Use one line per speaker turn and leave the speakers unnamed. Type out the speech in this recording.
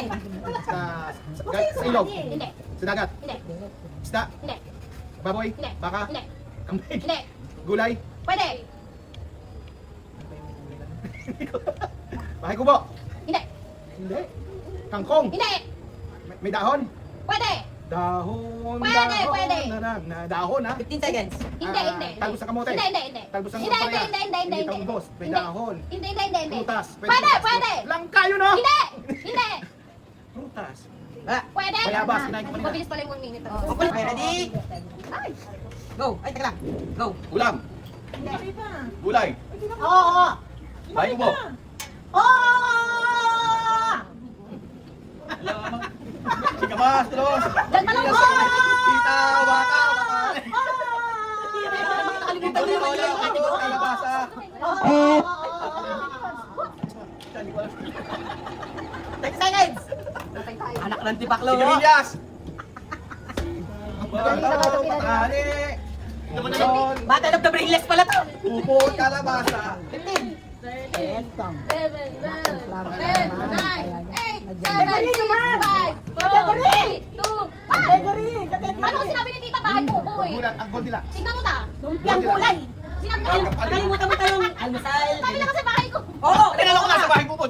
Hindi.
Sa ilog.
Hindi.
Sa dagat.
Hindi.
Isda.
Hindi.
Baboy.
Hindi.
Baka.
Hindi.
Kambing.
Hindi.
Gulay.
Pwede.
Bahay kubo.
Hindi.
Hindi. Kangkong.
Hindi.
May dahon.
Pwede.
Dahon.
Pwede,
dahon.
pwede.
Na dahon ha.
15 seconds.
Hindi, hindi.
Talbos sa kamote.
Hindi, hindi, hindi.
Talbos ng
Hindi,
papaya.
hindi, hindi, hindi, hindi.
talbos. May
Hindi.
dahon.
Hindi, hindi, hindi, hindi.
Prutas.
Pwede,
prutas.
pwede.
Langka yun ha.
Hindi. Hindi.
Prutas.
Ah.
Pwede.
Bayabas. Kinain ko kanina.
Mabilis pala yung 1 minute.
Okay, ready?
Ay.
Go. Ay, teka lang. Go.
Ulam. Gulay.
Oo.
Bahay kubo. Sige mas, tulos.
Diyan pa lang.
Kita, waka, waka.
Nakalimutan
Ito
niyo
na
naman
wala,
yun.
ito kalabasa.
30 seconds. Anak ng tipaklo.
Sigarilyas. Bato, patani.
Battle of the Brainless pala to.
Upo, kalabasa.
15.
7, 9, 8, 7, 6, 5, 4, 3, 2, 1. Ano ko sinabi ni Tita Bahay po, boy?
Gulat, ang gondi lang.
Tingnan mo ta.
Lumpiang kulay.
Sinabi ko.
Nakalimutan mo tayong almusal.
Sabi na kasi bahay ko.
Oo.
Tinanong ko na sa bahay ko po.